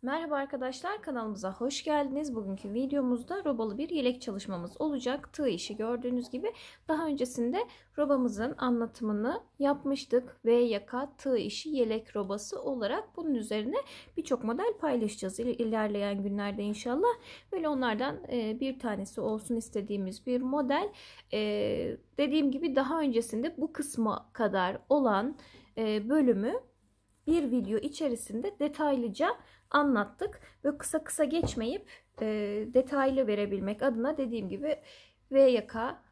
Merhaba arkadaşlar, kanalımıza hoş geldiniz. Bugünkü videomuzda robalı bir yelek çalışmamız olacak. Tığ işi gördüğünüz gibi. Daha öncesinde robamızın anlatımını yapmıştık. V yaka tığ işi yelek robası olarak bunun üzerine birçok model paylaşacağız ilerleyen günlerde inşallah. Böyle onlardan bir tanesi olsun istediğimiz bir model. Dediğim gibi daha öncesinde bu kısma kadar olan bölümü bir video içerisinde detaylıca anlattık. Böyle kısa kısa geçmeyip detaylı verebilmek adına dediğim gibi V yaka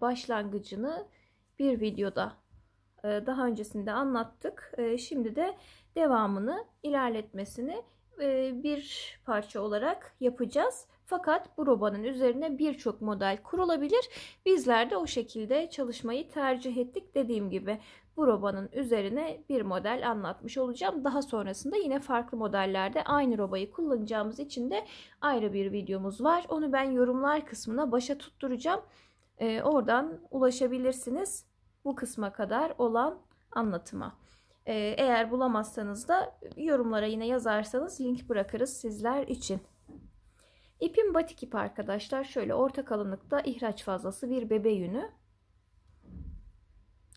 başlangıcını bir videoda daha öncesinde anlattık. Şimdi de devamını, ilerletmesini bir parça olarak yapacağız. Fakat bu robanın üzerine birçok model kurulabilir. Bizler de o şekilde çalışmayı tercih ettik. Dediğim gibi bu robanın üzerine bir model anlatmış olacağım. Daha sonrasında yine farklı modellerde aynı robayı kullanacağımız için de ayrı bir videomuz var. Onu ben yorumlar kısmına başa tutturacağım. Oradan ulaşabilirsiniz bu kısma kadar olan anlatıma. Eğer bulamazsanız da yorumlara yine yazarsanız link bırakırız sizler için. İpim batik ip arkadaşlar. Şöyle orta kalınlıkta ihraç fazlası bir bebe yünü.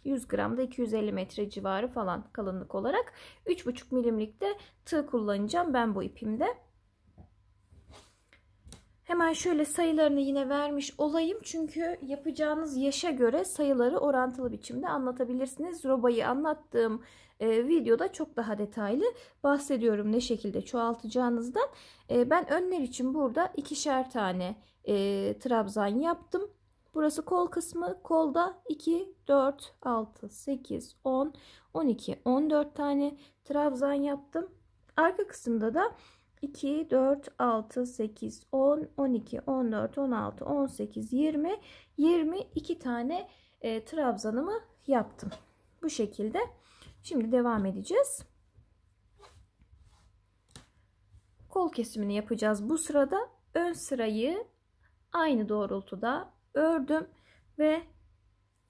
100 gramda 250 metre civarı falan kalınlık olarak. 3,5 milimlikte tığ kullanacağım ben bu ipimde. Hemen şöyle sayılarını yine vermiş olayım. Çünkü yapacağınız yaşa göre sayıları orantılı biçimde anlatabilirsiniz. Robayı anlattığım videoda çok daha detaylı bahsediyorum ne şekilde çoğaltacağınızdan. Ben önler için burada ikişer tane trabzan yaptım. Burası kol kısmı. Kolda 2, 4, 6, 8, 10, 12, 14 tane trabzan yaptım. Arka kısımda da 2, 4, 6, 8, 10, 12, 14, 16, 18, 20, 22 tane trabzanımı yaptım. Bu şekilde. Şimdi devam edeceğiz. Kol kesimini yapacağız. Bu sırada ön sırayı aynı doğrultuda ördüm ve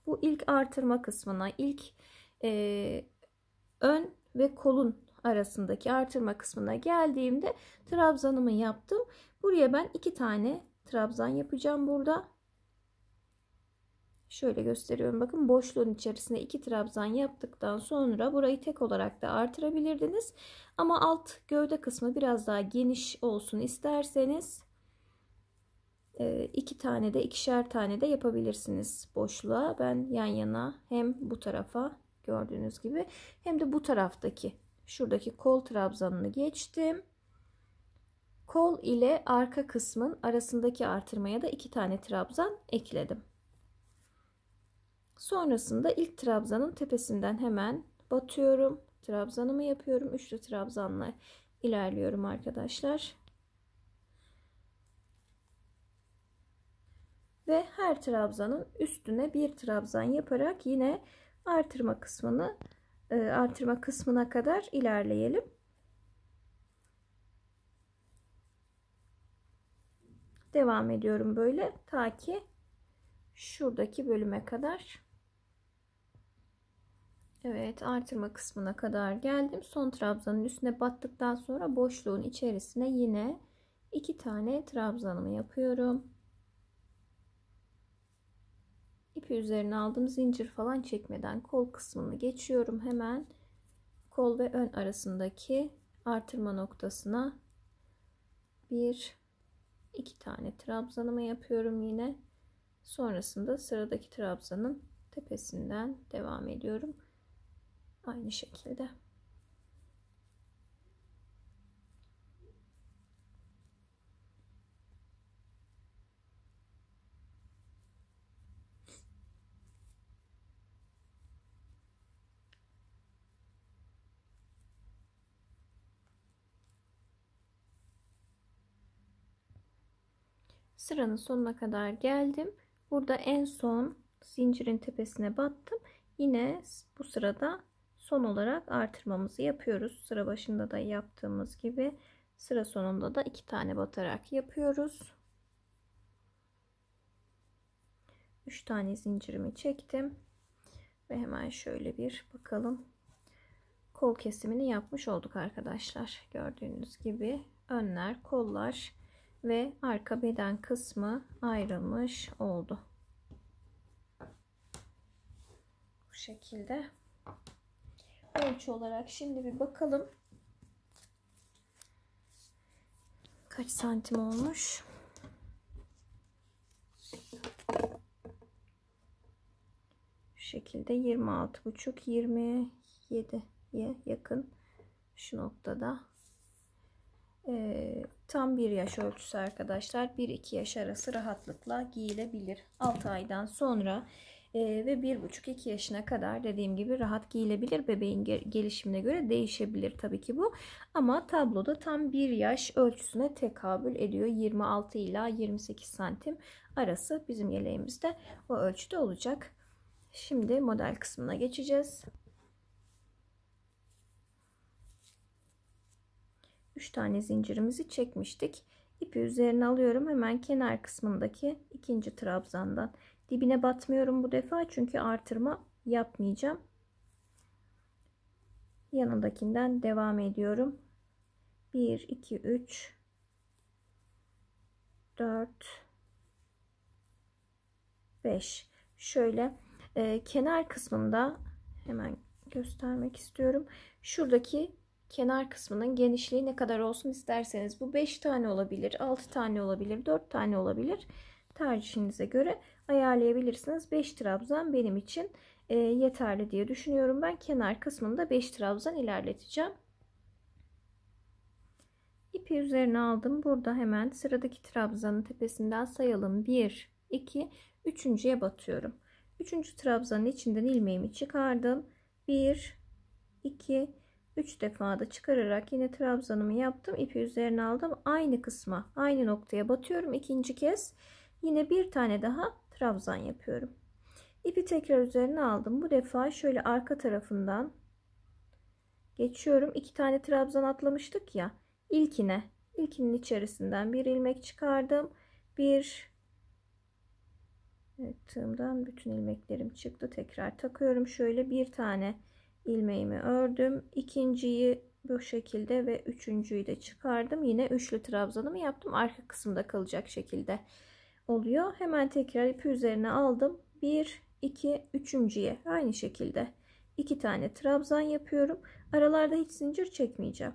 bu ilk artırma kısmına, ilk ön ve kolun arasındaki artırma kısmına geldiğimde trabzanımı yaptım. Buraya ben 2 tane trabzan yapacağım burada. Şöyle gösteriyorum. Bakın boşluğun içerisine 2 trabzan yaptıktan sonra burayı tek olarak da artırabilirdiniz. Ama alt gövde kısmı biraz daha geniş olsun isterseniz 2 tane de ikişer tane de yapabilirsiniz boşluğa. Ben yan yana hem bu tarafa gördüğünüz gibi hem de bu taraftaki şuradaki kol trabzanını geçtim. Kol ile arka kısmın arasındaki artırmaya da 2 tane trabzan ekledim. Sonrasında ilk trabzanın tepesinden hemen batıyorum. Trabzanımı yapıyorum. Üçlü trabzanla ilerliyorum arkadaşlar. Ve her trabzanın üstüne bir trabzan yaparak yine artırma kısmına kadar ilerleyelim. Devam ediyorum böyle ta ki şuradaki bölüme kadar. Evet, artırma kısmına kadar geldim. Son trabzanın üstüne battıktan sonra boşluğun içerisine yine 2 tane trabzanımı yapıyorum. İpi üzerine aldım, zincir falan çekmeden kol kısmını geçiyorum. Hemen kol ve ön arasındaki artırma noktasına 1 2 tane trabzanımı yapıyorum yine. Sonrasında sıradaki trabzanın tepesinden devam ediyorum. Aynı şekilde. Sıranın sonuna kadar geldim. Burada en son zincirin tepesine battım. Yine bu sırada son olarak artırmamızı yapıyoruz. Sıra başında da yaptığımız gibi sıra sonunda da 2 tane batarak yapıyoruz. 3 tane zincirimi çektim ve hemen şöyle bir bakalım. kol kesimini yapmış olduk arkadaşlar. Gördüğünüz gibi önler, kollar ve arka beden kısmı ayrılmış oldu. Bu şekilde. Ölçü olarak şimdi bir bakalım. Kaç santim olmuş? Şu şekilde 26,5-27'ye yakın şu noktada. Tam 1 yaş ölçüsü arkadaşlar. 1-2 yaş arası rahatlıkla giyilebilir. 6 aydan sonra ve 1,5-2 yaşına kadar dediğim gibi rahat giyilebilir. Bebeğin gelişimine göre değişebilir tabii ki bu. Ama tabloda tam 1 yaş ölçüsüne tekabül ediyor. 26 ila 28 santim arası bizim yeleğimizde o ölçüde olacak. Şimdi model kısmına geçeceğiz. 3 tane zincirimizi çekmiştik. İpi üzerine alıyorum. Hemen kenar kısmındaki ikinci trabzandan. Dibine batmıyorum bu defa çünkü artırma yapmayacağım. Yanındakinden devam ediyorum. 1, 2, 3, 4, 5. Şöyle kenar kısmında hemen göstermek istiyorum. Şuradaki kenar kısmının genişliği ne kadar olsun isterseniz, bu 5 tane olabilir, 6 tane olabilir, 4 tane olabilir. Tercihinize göre ayarlayabilirsiniz. 5 trabzan benim için yeterli diye düşünüyorum. Ben kenar kısmında 5 trabzan ilerleteceğim. İpi üzerine aldım. Burada hemen sıradaki trabzanın tepesinden sayalım. 1, 2, 3.'ye batıyorum. 3. trabzanın içinden ilmeğimi çıkardım. 1, 2, 3 defa da çıkararak yine trabzanımı yaptım. İpi üzerine aldım. Aynı kısma, aynı noktaya batıyorum. İkinci kez yine bir tane daha trabzan yapıyorum. İpi tekrar üzerine aldım. Bu defa şöyle arka tarafından geçiyorum. 2 tane trabzan atlamıştık ya. İlkinin içerisinden bir ilmek çıkardım. Evet, tığımdan bütün ilmeklerim çıktı. Tekrar takıyorum. Şöyle bir tane ilmeğimi ördüm. İkinciyi bu şekilde ve üçüncüyü de çıkardım. Yine üçlü trabzanımı yaptım. Arka kısımda kalacak şekilde oluyor. Hemen tekrar ipi üzerine aldım. 1, 2, üçüncüye aynı şekilde 2 tane trabzan yapıyorum. Aralarda hiç zincir çekmeyeceğim.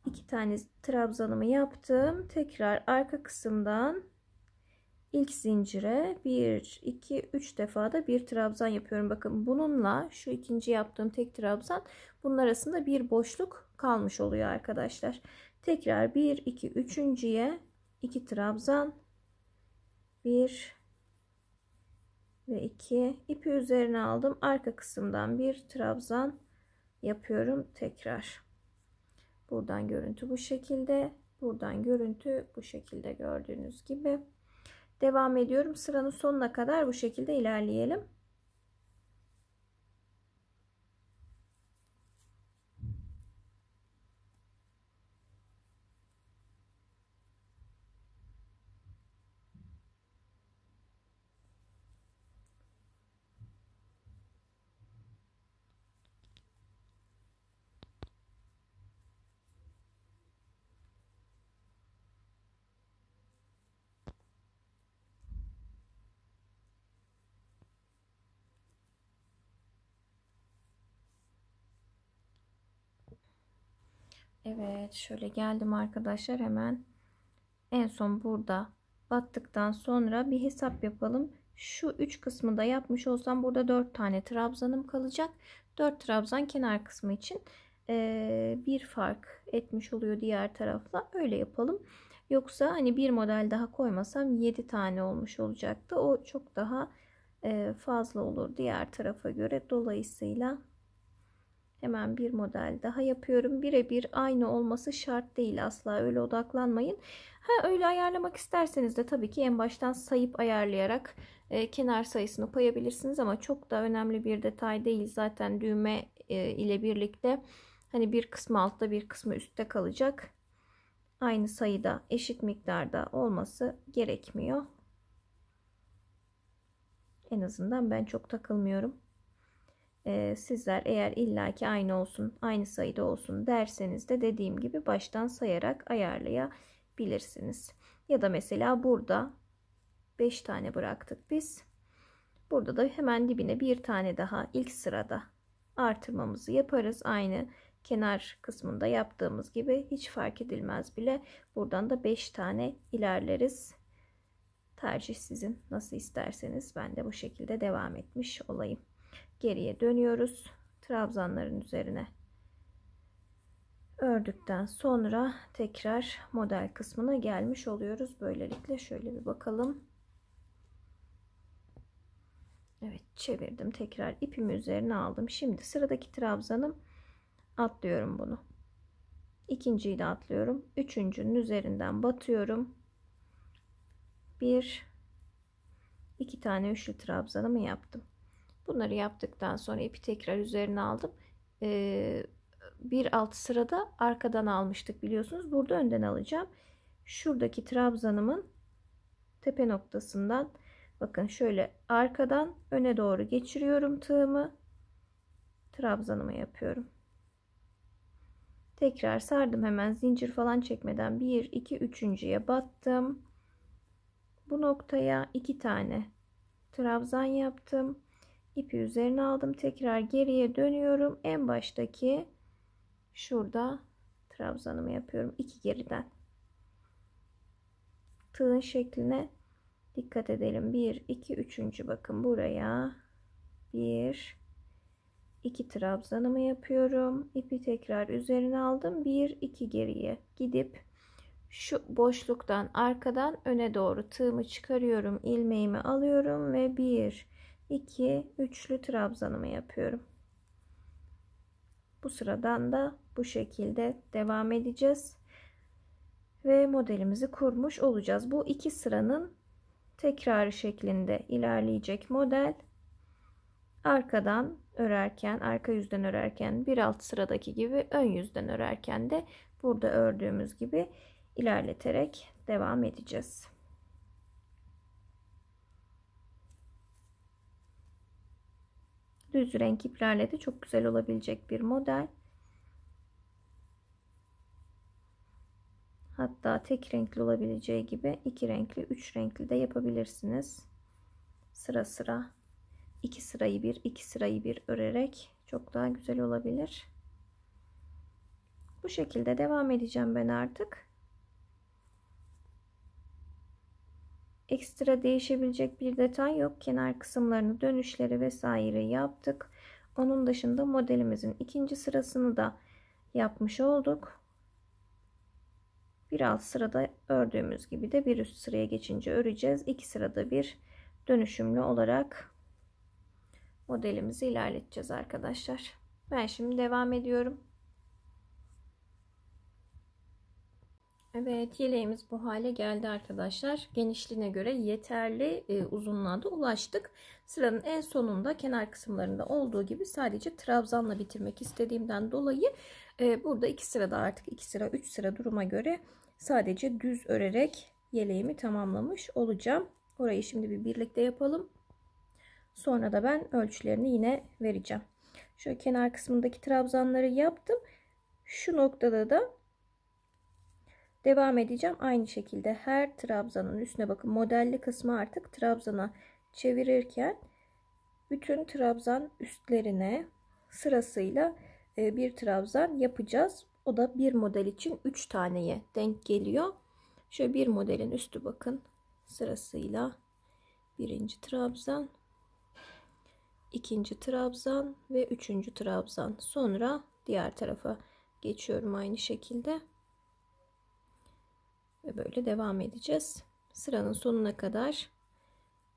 2 tane trabzanımı yaptım. Tekrar arka kısımdan ilk zincire 1, 2, 3 defa da bir trabzan yapıyorum. Bakın bununla şu ikinci yaptığım tek trabzan, bunun arasında bir boşluk kalmış oluyor arkadaşlar. Tekrar 1, 2, üçüncüye 2 trabzan, 1 ve 2 ipi üzerine aldım. Arka kısımdan bir trabzan yapıyorum tekrar. Buradan görüntü bu şekilde. Buradan görüntü bu şekilde, gördüğünüz gibi. Devam ediyorum. Sıranın sonuna kadar bu şekilde ilerleyelim. Evet, şöyle geldim arkadaşlar, hemen en son burada battıktan sonra bir hesap yapalım. Şu 3 kısmı da yapmış olsam burada 4 tane trabzanım kalacak. 4 trabzan kenar kısmı için bir fark etmiş oluyor diğer tarafla. Öyle yapalım. Yoksa hani bir model daha koymasam 7 tane olmuş olacaktı. O çok daha fazla olur diğer tarafa göre. Dolayısıyla hemen bir model daha yapıyorum. Birebir aynı olması şart değil. Asla öyle odaklanmayın. Öyle ayarlamak isterseniz de tabii ki en baştan sayıp ayarlayarak kenar sayısını koyabilirsiniz ama çok da önemli bir detay değil. Zaten düğme ile birlikte hani bir kısmı altta bir kısmı üstte kalacak. Aynı sayıda, eşit miktarda olması gerekmiyor. En azından ben çok takılmıyorum. Sizler eğer illaki aynı olsun, aynı sayıda olsun derseniz de dediğim gibi baştan sayarak ayarlayabilirsiniz. Ya da mesela burada 5 tane bıraktık biz. Burada da hemen dibine bir tane daha ilk sırada artırmamızı yaparız. Aynı kenar kısmında yaptığımız gibi hiç fark edilmez bile. Buradan da 5 tane ilerleriz. Tercih sizin, nasıl isterseniz. Ben de bu şekilde devam etmiş olayım. Geriye dönüyoruz. Trabzanların üzerine ördükten sonra tekrar model kısmına gelmiş oluyoruz. Böylelikle şöyle bir bakalım. Evet, çevirdim. Tekrar ipimi üzerine aldım. Şimdi sıradaki trabzanım, atlıyorum bunu. İkinciyi de atlıyorum. Üçüncünün üzerinden batıyorum. İki tane üçlü trabzanımı yaptım. Bunları yaptıktan sonra ipi tekrar üzerine aldım. Bir alt sırada arkadan almıştık biliyorsunuz. Burada önden alacağım. Şuradaki trabzanımın tepe noktasından bakın şöyle arkadan öne doğru geçiriyorum tığımı. Trabzanımı yapıyorum. Tekrar sardım, hemen zincir falan çekmeden 1 2 üçüncüye battım. Bu noktaya 2 tane trabzan yaptım. İpi üzerine aldım. Tekrar geriye dönüyorum. En baştaki şurada trabzanımı yapıyorum. 2 geriden. Tığın şekline dikkat edelim. 1 2 üçüncü, bakın buraya 1 2 trabzanımı yapıyorum. İpi tekrar üzerine aldım. 1 2 geriye gidip şu boşluktan arkadan öne doğru tığımı çıkarıyorum. İlmeğimi alıyorum ve 1 2 üçlü trabzanımı yapıyorum. Bu sıradan da bu şekilde devam edeceğiz. Ve modelimizi kurmuş olacağız. Bu iki sıranın tekrarı şeklinde ilerleyecek model. Arkadan örerken, arka yüzden örerken bir alt sıradaki gibi, ön yüzden örerken de burada ördüğümüz gibi ilerleterek devam edeceğiz. Düz renk iplerle de çok güzel olabilecek bir model. Hatta tek renkli olabileceği gibi iki renkli, üç renkli de yapabilirsiniz. Sıra sıra iki sırayı bir, iki sırayı bir örerek çok daha güzel olabilir. Bu şekilde devam edeceğim ben artık. Ekstra değişebilecek bir detay yok. Kenar kısımlarını, dönüşleri vesaire yaptık. Onun dışında modelimizin ikinci sırasını da yapmış olduk. Bir alt sırada ördüğümüz gibi de bir üst sıraya geçince öreceğiz. İki sırada bir dönüşümlü olarak modelimizi ilerleteceğiz arkadaşlar. Ben şimdi devam ediyorum. Evet, yeleğimiz bu hale geldi arkadaşlar. Genişliğine göre yeterli uzunluğa da ulaştık. Sıranın en sonunda kenar kısımlarında olduğu gibi sadece trabzanla bitirmek istediğimden dolayı burada iki sırada, artık iki sıra üç sıra duruma göre sadece düz örerek yeleğimi tamamlamış olacağım. Orayı şimdi bir birlikte yapalım. Sonra da ben ölçülerini yine vereceğim. Şöyle kenar kısmındaki trabzanları yaptım. Şu noktada da devam edeceğim. Aynı şekilde her trabzanın üstüne bakın, modelli kısmı artık trabzana çevirirken bütün trabzan üstlerine sırasıyla bir trabzan yapacağız. O da bir model için 3 taneye denk geliyor. Şöyle bir modelin üstü bakın sırasıyla birinci trabzan, ikinci trabzan ve üçüncü trabzan. Sonra diğer tarafa geçiyorum aynı şekilde. Ve böyle devam edeceğiz. Sıranın sonuna kadar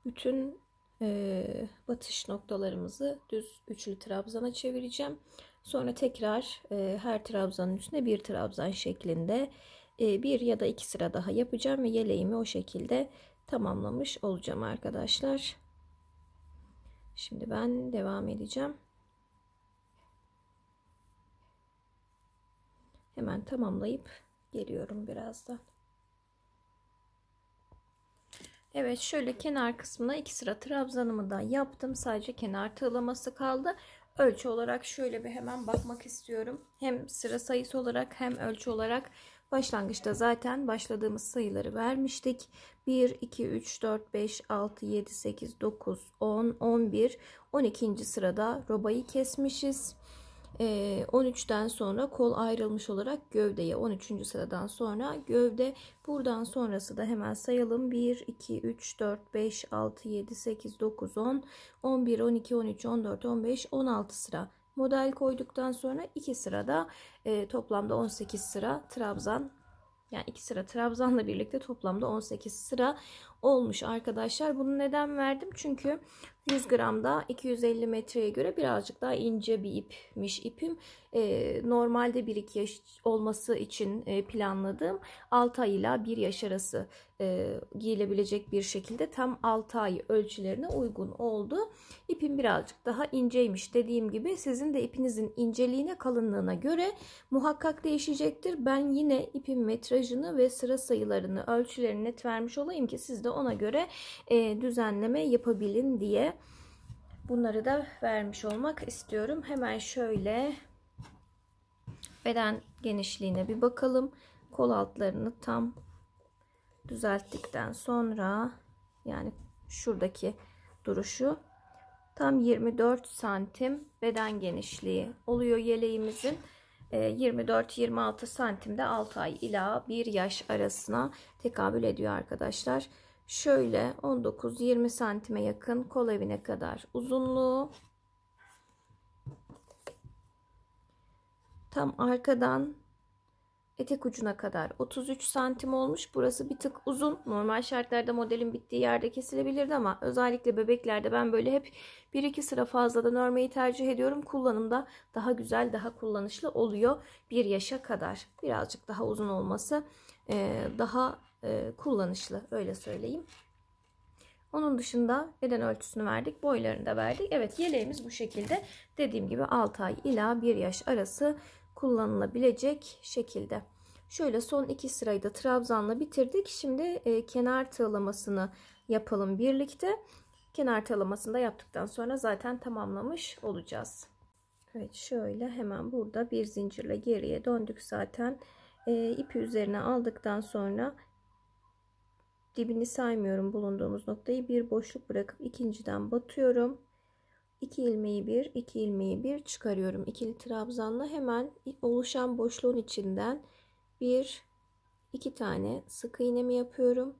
bütün batış noktalarımızı düz üçlü trabzana çevireceğim. Sonra tekrar her trabzanın üstüne bir trabzan şeklinde bir ya da iki sıra daha yapacağım ve yeleğimi o şekilde tamamlamış olacağım arkadaşlar. Şimdi ben devam edeceğim. Hemen tamamlayıp geliyorum birazdan. Evet, şöyle kenar kısmına iki sıra trabzanımı da yaptım. Sadece kenar tığlaması kaldı. Ölçü olarak şöyle bir hemen bakmak istiyorum. Hem sıra sayısı olarak hem ölçü olarak başlangıçta zaten başladığımız sayıları vermiştik. 1, 2, 3, 4, 5, 6, 7, 8, 9, 10, 11, 12. sırada robayı kesmişiz. 13'ten sonra kol ayrılmış olarak gövdeye, 13. sıradan sonra gövde. Buradan sonrası da hemen sayalım. 1, 2, 3, 4, 5, 6, 7, 8, 9, 10, 11, 12, 13, 14, 15, 16 sıra model koyduktan sonra 2 sırada toplamda 18 sıra trabzan, yani 2 sıra trabzanla birlikte toplamda 18 sıra olmuş arkadaşlar. Bunu neden verdim? Çünkü 100 gramda 250 metreye göre birazcık daha ince bir ipmiş ipim. Normalde 1-2 yaş olması için planladığım 6 ay ile 1 yaş arası giyilebilecek bir şekilde tam 6 ay ölçülerine uygun oldu. İpim birazcık daha inceymiş. Dediğim gibi sizin de ipinizin inceliğine, kalınlığına göre muhakkak değişecektir. Ben yine ipin metrajını ve sıra sayılarını, ölçülerini net vermiş olayım ki siz de ona göre düzenleme yapabilin diye bunları da vermiş olmak istiyorum. Hemen şöyle beden genişliğine bir bakalım. Kol altlarını tam düzelttikten sonra, yani şuradaki duruşu tam 24 santim beden genişliği oluyor yeleğimizin. 24-26 santimde 6 ay ila 1 yaş arasına tekabül ediyor arkadaşlar. Şöyle 19-20 santime yakın kol evine kadar uzunluğu. Tam arkadan etek ucuna kadar 33 santim olmuş. Burası bir tık uzun. Normal şartlarda modelin bittiği yerde kesilebilirdi ama özellikle bebeklerde ben böyle hep 1-2 sıra fazladan örmeyi tercih ediyorum. Kullanımda daha güzel, daha kullanışlı oluyor. 1 yaşa kadar birazcık daha uzun olması daha kullanışlı, öyle söyleyeyim. Onun dışında beden ölçüsünü verdik, boylarını da verdik. Evet, yeleğimiz bu şekilde. Dediğim gibi 6 ay ila 1 yaş arası kullanılabilecek şekilde. Şöyle son 2 sırayı da trabzanla bitirdik. Şimdi kenar tığlamasını yapalım birlikte. Kenar tığlamasını da yaptıktan sonra zaten tamamlamış olacağız. Evet, şöyle hemen burada bir zincirle geriye döndük zaten. İpi üzerine aldıktan sonra dibini saymıyorum, bulunduğumuz noktayı bir boşluk bırakıp ikinciden batıyorum. 2 ilmeği bir, 2 ilmeği bir çıkarıyorum. İkili trabzanla hemen oluşan boşluğun içinden bir, iki tane sık iğnemi yapıyorum.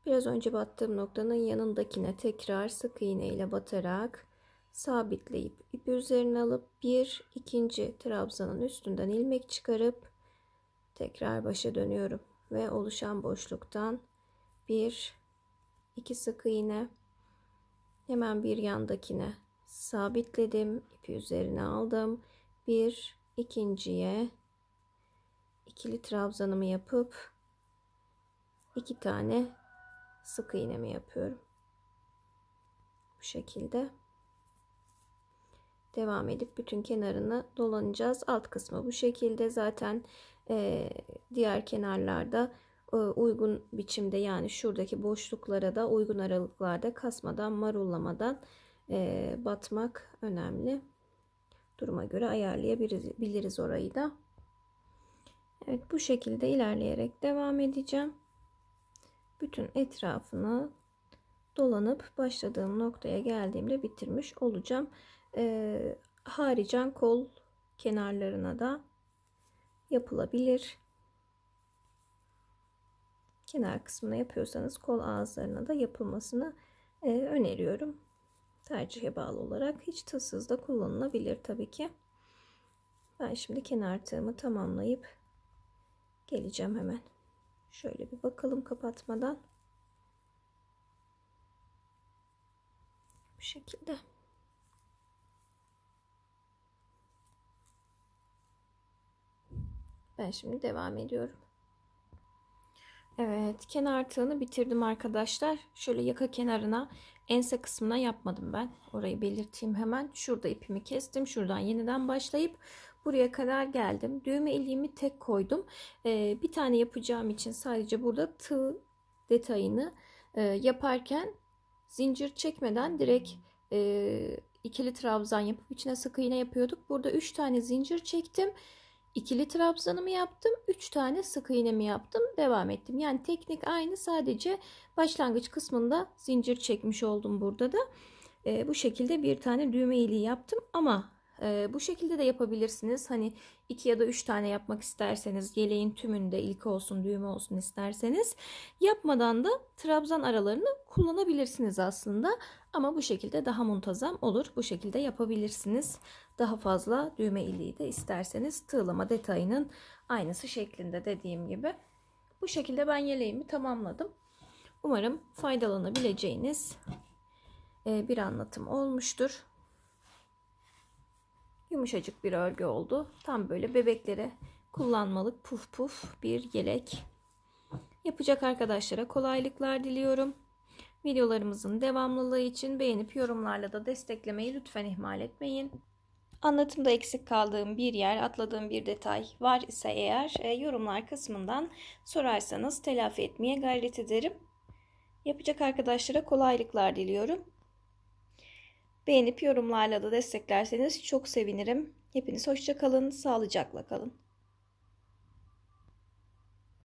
Biraz önce battığım noktanın yanındakine tekrar sık iğne ile batarak sabitleyip ipi üzerine alıp bir ikinci trabzanın üstünden ilmek çıkarıp tekrar başa dönüyorum ve oluşan boşluktan bir, iki sık iğne, hemen bir yandakine sabitledim, ipi üzerine aldım, bir ikinciye ikili trabzanımı yapıp iki tane sık iğnemi yapıyorum. Bu şekilde devam edip bütün kenarını dolanacağız. Alt kısmı bu şekilde. Zaten diğer kenarlarda uygun biçimde, yani şuradaki boşluklara da uygun aralıklarda kasmadan, marullamadan batmak önemli. Duruma göre ayarlayabiliriz orayı da. Evet, bu şekilde ilerleyerek devam edeceğim. Bütün etrafını dolanıp başladığım noktaya geldiğimde bitirmiş olacağım. Haricen kol kenarlarına da yapılabilir. Kenar kısmına yapıyorsanız kol ağızlarına da yapılmasını öneriyorum. Tercihe bağlı olarak hiç tığsız da kullanılabilir tabii ki. Ben şimdi kenar tığımı tamamlayıp geleceğim hemen. Şöyle bir bakalım kapatmadan. Bu şekilde. Ben şimdi devam ediyorum. Evet, kenar tığını bitirdim arkadaşlar. Şöyle yaka kenarına, ense kısmına yapmadım ben. Orayı belirteyim hemen. Şurada ipimi kestim. Şuradan yeniden başlayıp buraya kadar geldim. Düğme iliğimi tek koydum. Bir tane yapacağım için sadece burada tığ detayını yaparken zincir çekmeden direkt ikili trabzan yapıp içine sık iğne yapıyorduk. Burada 3 tane zincir çektim. İkili trabzanımı yaptım. 3 tane sık iğnemi yaptım. Devam ettim. Yani teknik aynı, sadece başlangıç kısmında zincir çekmiş oldum burada da. Bu şekilde bir tane düğme iliği yaptım ama bu şekilde de yapabilirsiniz. Hani 2 ya da 3 tane yapmak isterseniz, yeleğin tümünde ilk olsun, düğme olsun isterseniz, yapmadan da trabzan aralarını kullanabilirsiniz aslında. Ama bu şekilde daha muntazam olur. Bu şekilde yapabilirsiniz. Daha fazla düğme iliği de isterseniz tığlama detayının aynısı şeklinde, dediğim gibi. Bu şekilde ben yeleğimi tamamladım. Umarım faydalanabileceğiniz bir anlatım olmuştur. Yumuşacık bir örgü oldu. Tam böyle bebeklere kullanmalık puf puf bir yelek. Yapacak arkadaşlara kolaylıklar diliyorum. Videolarımızın devamlılığı için beğenip yorumlarla da desteklemeyi lütfen ihmal etmeyin. Anlatımda eksik kaldığım bir yer, atladığım bir detay var ise eğer yorumlar kısmından sorarsanız telafi etmeye gayret ederim. Yapacak arkadaşlara kolaylıklar diliyorum. Beğenip yorumlarla da desteklerseniz çok sevinirim. Hepiniz hoşça kalın, sağlıcakla kalın.